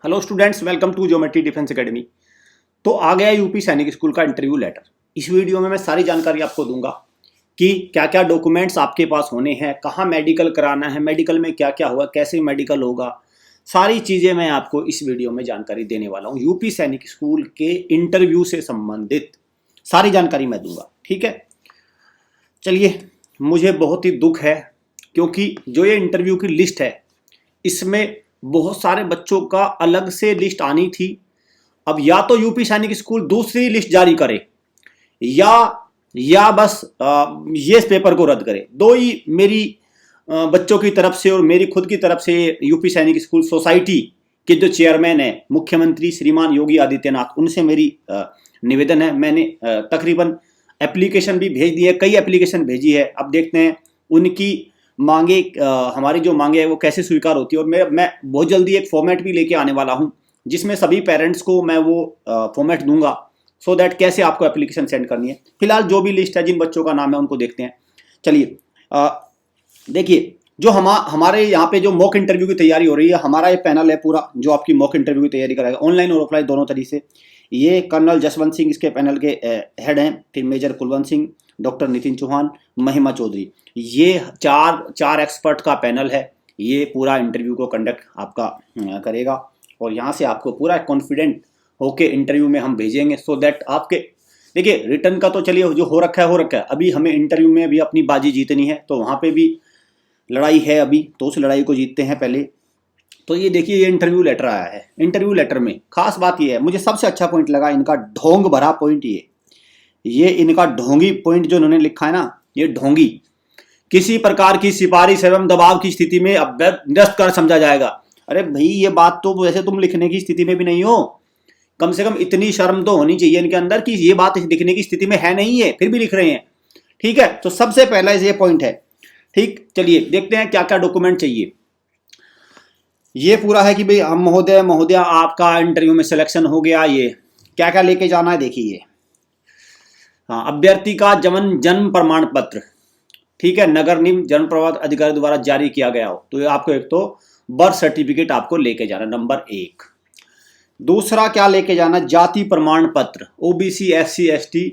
Hello students, welcome to Geometry Defence Academy. तो आ गया यूपी सैनिक स्कूल का इंटरव्यू लेटर। इस वीडियो में मैं सारी जानकारी आपको दूंगा कि क्या क्या डॉक्यूमेंट्स आपके पास होने हैं, कहाँ मेडिकल कराना है, मेडिकल में क्या क्या होगा, कैसे मेडिकल होगा, सारी चीज़ें मैं आपको इस वीडियो में जानकारी देने वाला हूँ। यूपी सैनिक स्कूल के इंटरव्यू से संबंधित सारी जानकारी मैं दूंगा, ठीक है। चलिए, मुझे बहुत ही दुख है क्योंकि जो ये इंटरव्यू की लिस्ट है इसमें बहुत सारे बच्चों का अलग से लिस्ट आनी थी। अब या तो यूपी सैनिक स्कूल दूसरी लिस्ट जारी करे या बस ये इस पेपर को रद्द करे। दो ही मेरी बच्चों की तरफ से और मेरी खुद की तरफ से यूपी सैनिक स्कूल सोसाइटी के जो चेयरमैन है मुख्यमंत्री श्रीमान योगी आदित्यनाथ, उनसे मेरी निवेदन है। मैंने तकरीबन एप्लीकेशन भी भेज दी है, कई एप्लीकेशन भेजी है। अब देखते हैं उनकी मांगे, हमारी जो मांगे है वो कैसे स्वीकार होती है। और मैं बहुत जल्दी एक फॉर्मेट भी लेके आने वाला हूँ जिसमें सभी पेरेंट्स को मैं वो फॉर्मेट दूंगा सो दैट कैसे आपको एप्लीकेशन सेंड करनी है। फिलहाल जो भी लिस्ट है, जिन बच्चों का नाम है उनको देखते हैं। चलिए, देखिए, जो हमारे यहाँ पे जो मॉक इंटरव्यू की तैयारी हो रही है, हमारा ये पैनल है पूरा जो आपकी मॉक इंटरव्यू की तैयारी कराएगा, ऑनलाइन और ऑफलाइन दोनों तरीके से। ये कर्नल जसवंत सिंह इसके पैनल के हेड हैं, फिर मेजर कुलवंत सिंह, डॉक्टर नितिन चौहान, महिमा चौधरी, ये चार एक्सपर्ट का पैनल है। ये पूरा इंटरव्यू को कंडक्ट आपका करेगा और यहाँ से आपको पूरा कॉन्फिडेंट होके इंटरव्यू में हम भेजेंगे सो दैट आपके, देखिए, रिटर्न का तो चलिए जो हो रखा है, अभी हमें इंटरव्यू में भी अपनी बाजी जीतनी है, तो वहाँ पे भी लड़ाई है अभी, तो उस लड़ाई को जीतते हैं पहले। तो ये देखिए, ये इंटरव्यू लेटर आया है। इंटरव्यू लेटर में खास बात ये है, मुझे सबसे अच्छा पॉइंट लगा इनका ढोंग भरा पॉइंट। ये इनका ढोंगी पॉइंट जो उन्होंने लिखा है ना, ये ढोंगी, किसी प्रकार की सिफारिश एवं दबाव की स्थिति में निरस्त कर समझा जाएगा। अरे भाई, ये बात तो वैसे तुम लिखने की स्थिति में भी नहीं हो, कम से कम इतनी शर्म तो होनी चाहिए इनके अंदर कि ये बात लिखने की स्थिति में है नहीं है, फिर भी लिख रहे हैं। ठीक है, तो सबसे पहला ये पॉइंट है। ठीक, चलिए देखते हैं क्या क्या डॉक्यूमेंट चाहिए। ये पूरा है कि भाई हम महोदय आपका इंटरव्यू में सिलेक्शन हो गया, ये क्या क्या लेके जाना है देखिए। हाँ, अभ्यर्थी का जन्म प्रमाण पत्र, ठीक है, नगर निगम जन प्रवाद अधिकारी द्वारा जारी किया गया हो तो आपको एक तो बर्थ सर्टिफिकेट आपको लेके जाना, नंबर 1। दूसरा क्या लेके जाना, जाति प्रमाण पत्र, ओबीसी SC ST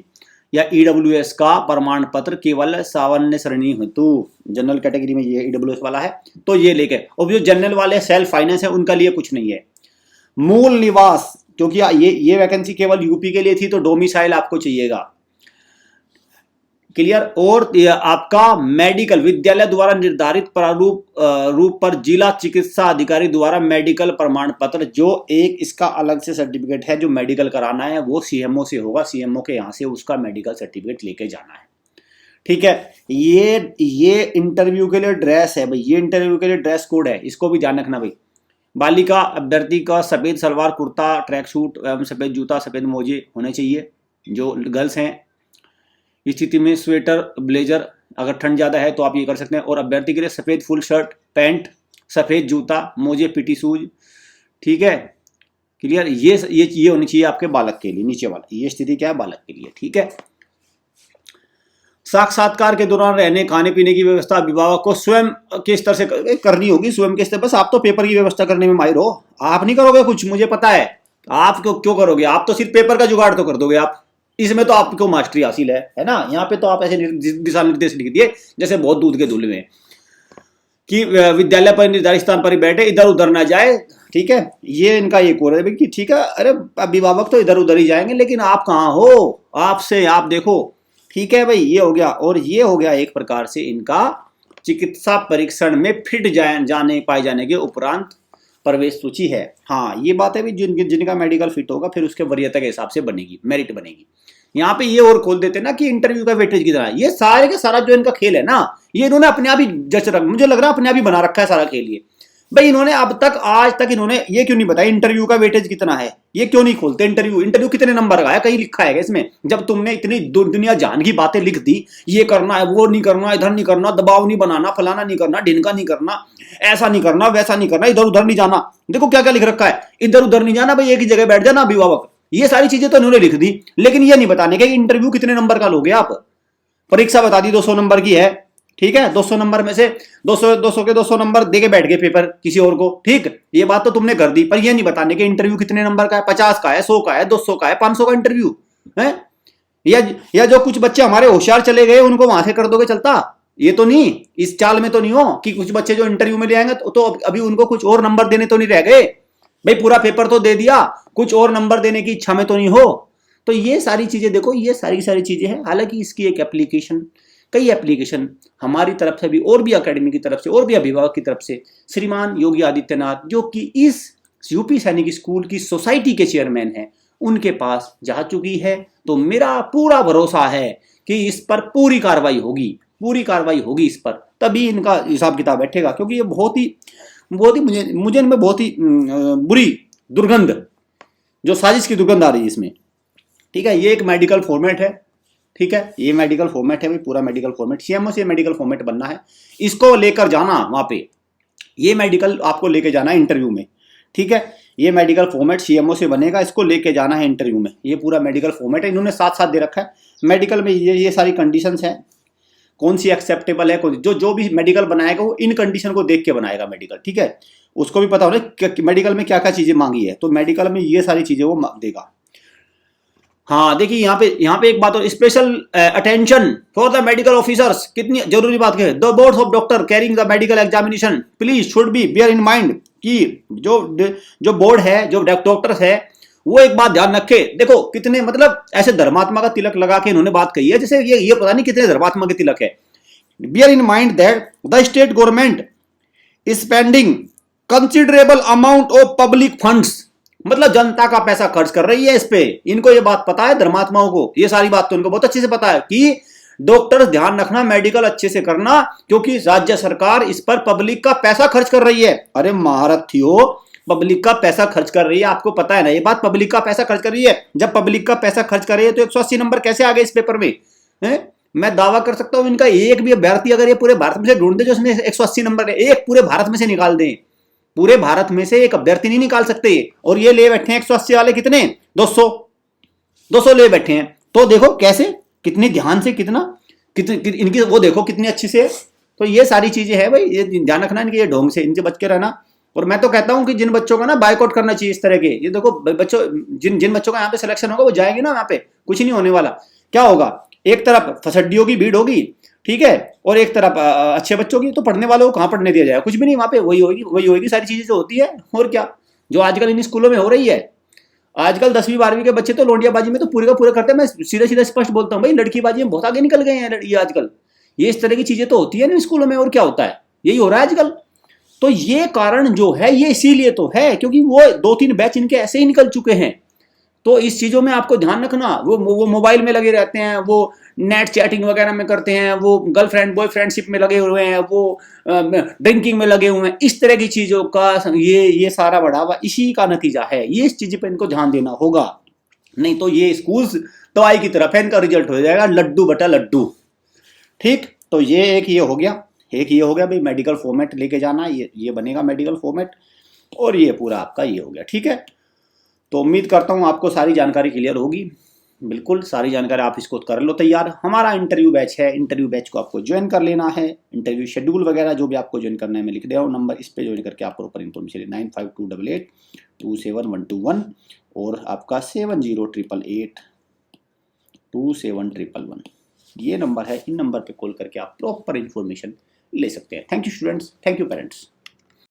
या EWS का प्रमाण पत्र, केवल सामान्य श्रेणी हेतु, जनरल कैटेगरी में ये EWS वाला है तो ये लेके। और जो जनरल वाले सेल्फ फाइनेंस है उनका लिए कुछ नहीं है। मूल निवास, क्योंकि ये वैकेंसी केवल यूपी के लिए थी तो डोमिसाइल आपको चाहिएगा, क्लियर। और आपका मेडिकल, विद्यालय द्वारा निर्धारित प्रारूप रूप पर जिला चिकित्सा अधिकारी द्वारा मेडिकल प्रमाण पत्र, जो एक इसका अलग से सर्टिफिकेट है जो मेडिकल कराना है वो CMO से होगा, CMO के यहाँ से उसका मेडिकल सर्टिफिकेट लेके जाना है। ठीक है, ये इंटरव्यू के लिए ड्रेस है भाई, ये इंटरव्यू के लिए ड्रेस कोड है, इसको भी ध्यान रखना भाई। बालिका अभ्यर्थी का सफेद सलवार कुर्ता, ट्रैक सूट एवं सफेद जूता, सफेद मोजे होने चाहिए जो गर्ल्स हैं। इस स्थिति में स्वेटर, ब्लेजर, अगर ठंड ज़्यादा है तो आप ये कर सकते हैं। और अभ्यर्थी के लिए सफ़ेद फुल शर्ट पैंट, सफ़ेद जूता, मोजे, PT शूज, ठीक है, क्लियर। ये होनी चाहिए आपके बालक के लिए, नीचे वाला ये स्थिति क्या है बालक के लिए, ठीक है। साक्षात्कार के दौरान रहने खाने पीने की व्यवस्था अभिभावक को स्वयं के स्तर से करनी होगी, स्वयं के स्तर। बस आप तो पेपर की व्यवस्था करने में माहिर हो, आप नहीं करोगे कुछ, मुझे पता है। आप क्यों करोगे, आप तो सिर्फ पेपर का जुगाड़ तो कर दोगे आप, इसमें तो आपको मास्टरी हासिल है ना। यहाँ पे तो आप ऐसे दिशा निर्देश लिख दिए जैसे बहुत दूध के धुल में कि विद्यालय पर निर्धारित स्थान पर ही बैठे, इधर उधर ना जाए, ठीक है। ये इनका ये कोर है कि ठीक है, अरे अभिभावक तो इधर उधर ही जाएंगे लेकिन आप कहाँ हो, आपसे आप देखो, ठीक है भाई। ये हो गया। और ये हो गया एक प्रकार से इनका चिकित्सा परीक्षण में फिट पाए जाने के उपरांत प्रवेश सूची है। हाँ, ये बात है भी, जिनका मेडिकल फिट होगा फिर उसके वरीयता के हिसाब से बनेगी, मेरिट बनेगी। यहाँ पे ये और खोल देते ना कि इंटरव्यू का वेटेज की तरह। ये सारे का सारा जो इनका खेल है ना, ये इन्होंने अपने आप ही मुझे लग रहा है अपने आप ही बना रखा है सारा खेल। ये भाई इन्होंने अब तक आज तक इन्होंने ये क्यों नहीं बताया इंटरव्यू का वेटेज कितना है, ये क्यों नहीं खोलते इंटरव्यू कितने नंबर का है, कहीं लिखा है इसमें। जब तुमने इतनी दुनिया जान की बातें लिख दी, ये करना है, वो नहीं करना, इधर नहीं करना, दबाव नहीं बनाना, फलाना नहीं करना, ढिनका नहीं करना, ऐसा नहीं करना, वैसा नहीं करना, इधर उधर नहीं जाना, देखो क्या क्या लिख रखा है, इधर उधर नहीं जाना भाई, एक ही जगह बैठ जाना अभिभावक। ये सारी चीजें तो इन्होंने लिख दी, लेकिन ये नहीं बताने के इंटरव्यू कितने नंबर का लोगे आप। परीक्षा बता दी 200 नंबर की है, ठीक है, 200 नंबर में से 200 के 200 नंबर दे के बैठ गए पेपर किसी और को, ठीक, ये बात तो तुमने कर दी, पर ये नहीं बताने के इंटरव्यू कितने नंबर का है, 50 का है, 100 का है, 200 का है, 500 का इंटरव्यू है। या जो कुछ बच्चे हमारे होशियार चले गए उनको वहां से कर दोगे चलता, ये तो नहीं, इस चाल में तो नहीं हो कि कुछ बच्चे जो इंटरव्यू में ले आएंगे तो अभी उनको कुछ और नंबर देने तो नहीं रह गए भाई, पूरा पेपर तो दे दिया, कुछ और नंबर देने की इच्छा में तो नहीं हो। तो ये सारी चीजें देखो, ये सारी चीजें हैं। हालांकि इसकी एक एप्लीकेशन, कई एप्लीकेशन हमारी तरफ से भी और भी अकेडमी की तरफ से और भी अभिभावक की तरफ से श्रीमान योगी आदित्यनाथ जो कि इस यूपी सैनिक स्कूल की सोसाइटी के चेयरमैन हैं उनके पास जा चुकी है। तो मेरा पूरा भरोसा है कि इस पर पूरी कार्रवाई होगी इस पर, तभी इनका हिसाब किताब बैठेगा, क्योंकि ये बहुत ही मुझे इनमें बहुत ही बुरी दुर्गंध, जो साजिश की दुर्गंध आ रही है इसमें, ठीक है। ये एक मेडिकल फॉर्मेट है, ठीक है, ये मेडिकल फॉर्मेट है भाई, पूरा मेडिकल फॉर्मेट, सीएमओ से मेडिकल फॉर्मेट बनना है, इसको लेकर जाना वहां पे, ये मेडिकल आपको लेके जाना है इंटरव्यू में, ठीक है। ये मेडिकल फॉर्मेट सीएमओ से बनेगा, इसको लेके जाना है इंटरव्यू में, ये पूरा मेडिकल फॉर्मेट है, इन्होंने साथ साथ दे रखा है। मेडिकल में ये सारी कंडीशंस हैं, कौन सी एक्सेप्टेबल है, जो भी मेडिकल बनाएगा वो इन कंडीशन को देख के बनाएगा मेडिकल, ठीक है। उसको भी पता होना मेडिकल में क्या क्या चीजें मांगी है, तो मेडिकल में ये सारी चीजें वो देगा। हाँ देखिए यहाँ पे एक बात और, special attention for the medical officers, कितनी जरूरी बात है, the boards of doctor carrying the medical examination please should be bear in mind, कि जो बोर्ड है, जो डॉक्टर्स है, वो एक बात ध्यान रखे। देखो कितने मतलब ऐसे धर्मात्मा का तिलक लगा के इन्होंने बात कही है, जैसे ये पता नहीं कितने धर्मात्मा के तिलक है। Bear in mind that the state government spending considerable amount of public funds, मतलब जनता का पैसा खर्च कर रही है इस पे, इनको ये बात पता है धर्मात्माओं को, ये सारी बात तो इनको बहुत अच्छे से पता है कि डॉक्टर ध्यान रखना, मेडिकल अच्छे से करना, क्योंकि राज्य सरकार इस पर पब्लिक का पैसा खर्च कर रही है। अरे महारथियों, पब्लिक का पैसा खर्च कर रही है, आपको पता है ना ये बात, पब्लिक का पैसा खर्च कर रही है। जब पब्लिक का पैसा खर्च कर रही है तो 180 नंबर कैसे आ गए इस पेपर में है? मैं दावा कर सकता हूं इनका एक भी अभ्यर्थी अगर ये पूरे भारत में से ढूंढ दे जो उसमें 180 नंबर है, एक पूरे भारत में से निकाल दें, पूरे भारत में से एक अभ्यर्थी नहीं निकाल सकते, और ये ले बैठे हैं 180 वाले, कितने 200 ले बैठे हैं। तो देखो कैसे, कितनी ध्यान से, इनकी वो देखो कितनी अच्छी से। तो ये सारी चीजें है भाई, ये ध्यान रखना इनके, ये ढोंग से इनसे बच के रहना। और मैं तो कहता हूं कि जिन बच्चों का ना बायकॉट करना चाहिए इस तरह के, ये देखो बच्चों, जिन बच्चों का यहाँ पे सिलेक्शन होगा वो जाएंगे ना, वहां पे कुछ नहीं होने वाला। क्या होगा, एक तरफ फसड्डियों की भीड़ होगी, ठीक है, और एक तरफ अच्छे बच्चों की, तो पढ़ने वालों को कहाँ पढ़ने दिया जाएगा, कुछ भी नहीं, वहां पे वही होगी सारी चीजें जो होती है। और क्या, जो आजकल इन स्कूलों में हो रही है, आजकल 10वीं 12वीं के बच्चे तो लोंडियाबाजी में तो पूरे का पूरा करते हैं। मैं सीधा स्पष्ट बोलता हूँ भाई, लड़कीबाजी में बहुत आगे निकल गए हैं ये आजकल, ये इस तरह की चीजें तो होती है ना स्कूलों में, और क्या होता है, यही हो रहा है आजकल। तो ये कारण जो है ये इसीलिए तो है क्योंकि वो 2-3 बैच इनके ऐसे ही निकल चुके हैं। तो इस चीजों में आपको ध्यान रखना, वो मोबाइल में लगे रहते हैं, वो नेट चैटिंग वगैरह में करते हैं, वो गर्लफ्रेंड बॉयफ्रेंडशिप में लगे हुए हैं, वो ड्रिंकिंग में लगे हुए हैं, इस तरह की चीजों का ये सारा बढ़ावा इसी का नतीजा है। ये इस चीज पे इनको ध्यान देना होगा, नहीं तो ये स्कूल्स दवाई की तरफ है, इनका रिजल्ट हो जाएगा लड्डू बटा लड्डू। ठीक, तो ये हो गया भाई, मेडिकल फॉर्मेट लेके जाना, ये बनेगा मेडिकल फॉर्मेट, और ये पूरा आपका ये हो गया, ठीक है। तो उम्मीद करता हूँ आपको सारी जानकारी क्लियर होगी, बिल्कुल सारी जानकारी आप इसको कर लो तैयार। हमारा इंटरव्यू बैच है, इंटरव्यू बैच को आपको ज्वाइन कर लेना है, इंटरव्यू शेड्यूल वगैरह जो भी आपको ज्वाइन करना है मैं लिख दे रहा हूँ नंबर, इस पे ज्वाइन करके आप प्रॉपर इन्फॉर्मेशन 9528827121 और आपका 7088827111, ये नंबर है, इन नंबर पे कॉल करके आप प्रॉपर इन्फॉर्मेशन ले सकते हैं। Thank you students, thank you parents.